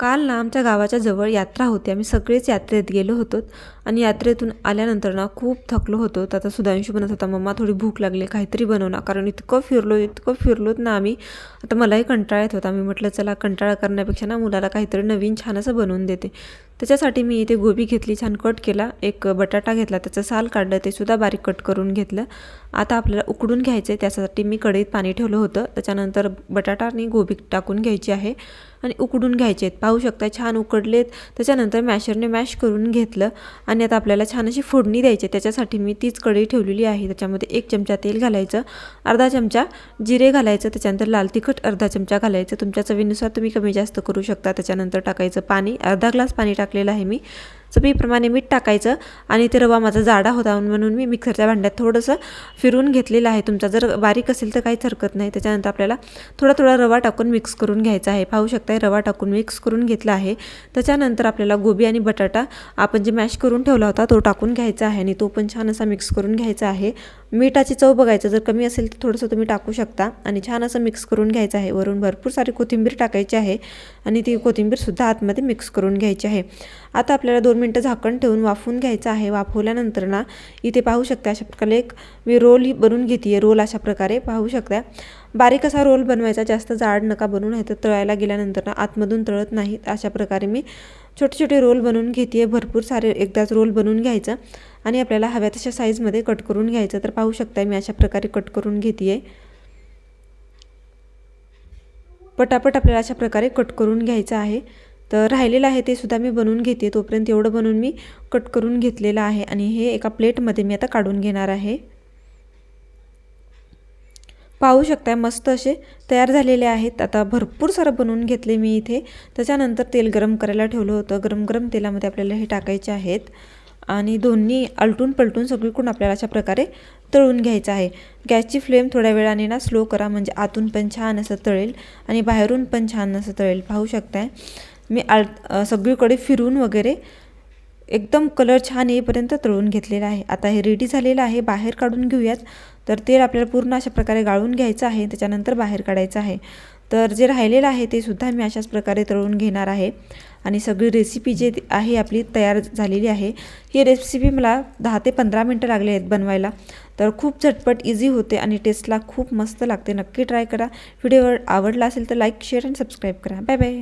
काल ना आमच्या गावाच्या जवळ यात्रा होती. आम्ही सगळेच यात्रेत गेलो होतो आणि यात्रेतून आल्यानंतर ना खूप थकलो होतो. तर आता सुधांशू म्हणत होता, मम्मा थोडी भूक लागली, काहीतरी बनव ना. कारण इतकं फिरलोत ना आम्ही. आता मलाही कंटाळा येत होता. मी म्हटलं चला कंटाळा करण्यापेक्षा ना मुलाला काहीतरी नवीन छान असं बनवून देते. त्याच्यासाठी मी इथे गोबी घेतली, छान कट केला. एक बटाटा घेतला, त्याचं साल काढलं, ते सुद्धा बारीक कट करून घेतलं. आता आपल्याला उकडून घ्यायचं आहे. त्यासाठी मी कढईत पाणी ठेवलं होतं. त्याच्यानंतर बटाटा आणि गोबी टाकून घ्यायची आहे आणि उकडून घ्यायचे आहेत. पाहू शकता छान उकडलेत. त्याच्यानंतर मॅशरने मॅश करून घेतलं आणि आता आपल्याला छान अशी फोडणी द्यायची. त्याच्यासाठी मी तीच कढई ठेवलेली आहे. त्याच्यामध्ये 1 चमचा तेल घालायचं, अर्धा चमचा जिरे घालायचं, त्याच्यानंतर लाल तिखट अर्धा चमचा घालायचं. तुमच्या चवीनुसार तुम्ही कमी जास्त करू शकता. त्याच्यानंतर टाकायचं पाणी, अर्धा ग्लास पाणी टाकलेलं आहे मी. चवीप्रमाणे मीठ टाकायचं आणि ते रवा माझा जाडा होता म्हणून मी मिक्सरच्या भांड्यात थोडंसं फिरून घेतलेलं आहे. तुमचा जर बारीक असेल तर काहीच हरकत नाही. त्याच्यानंतर आपल्याला थोडा रवा टाकून मिक्स करून घ्यायचा आहे. पाहू शकता रवा टाकून मिक्स करून घेतला आहे. त्याच्यानंतर आपल्याला गोबी आणि बटाटा आपण जे मॅश करून ठेवला होता तो टाकून घ्यायचा आहे आणि तो पण छान असा मिक्स करून घ्यायचा आहे. मिठाची चव बघायचं, जर कमी असेल तर थोडंसं तुम्ही टाकू शकता आणि छान असं मिक्स करून घ्यायचं आहे. वरून भरपूर सारी कोथिंबीर टाकायची आहे आणि ती कोथिंबीरसुद्धा आतमध्ये मिक्स करून घ्यायची आहे. आता आपल्याला 2 मिनटं झाकण ठेवून वाफवून घ्यायचं आहे. वाफवल्यानंतर ना इथे पाहू शकता अशा प्रकारे एक मी रोल बनवून घेते. रोल अशा प्रकारे पाहू शकता. बारीक असा रोल बनवायचा, जास्त जाड नका बनवू, नाही तर तळायला गेल्यानंतर ना आतमधून तळत नाहीत. अशा प्रकारे मी छोटे छोटे रोल बनवून घेते. भरपूर सारे एकदाच रोल बनवून घ्यायचं आणि आपल्याला हव्या तशा साईजमध्ये कट करून घ्यायचं. तर पाहू शकता मी अशा प्रकारे कट करून घेते. पटापट आपल्याला अशा प्रकारे कट करून घ्यायचं आहे. तर राहिलेलं आहे ते सुद्धा मी बनवून घेते. तोपर्यंत एवढं बनवून मी कट करून घेतलेलं आहे आणि हे एका प्लेटमध्ये मी आता काढून घेणार आहे. पाहू शकता मस्त असे तयार झालेले आहेत. आता भरपूर सारं बनवून घेतले मी इथे. त्याच्यानंतर तेल गरम करायला ठेवलं होतं. गरम तेलामध्ये आपल्याला हे टाकायचे आहेत आणि दोन्ही आलटून पलटून सगळीकडून आपल्याला अशा प्रकारे तळून घ्यायचं आहे. गॅसची फ्लेम थोड्या वेळाने ना स्लो करा, म्हणजे आतून पण छान असं तळेल आणि बाहेरून पण छान असं तळेल. पाहू शकताय मी सगळीकडे फिरून वगैरे एकदम कलर छान येईपर्यंत तळून घेतलेला आहे. आता हे रेडी झालेलं आहे. बाहेर काढून घेऊयात. तर तेल आपल्याला पूर्ण अशा प्रकारे गाळून घ्यायचं आहे, त्याच्यानंतर बाहेर काढायचं आहे. तर जे राहिलेलं आहे ते सुद्धा मी अशाच प्रकारे तळून घेणार आहे आणि सगळी रेसिपी जे आहे आपली तयार झालेली आहे. ही रेसिपी मला 10 ते 15 मिनटं लागले आहेत बनवायला. तर खूप झटपट इझी होते आणि टेस्टला खूप मस्त लागते. नक्की ट्राय करा. व्हिडिओ आवडला असेल तर लाईक, शेअर आणि सबस्क्राईब करा. Bye bye.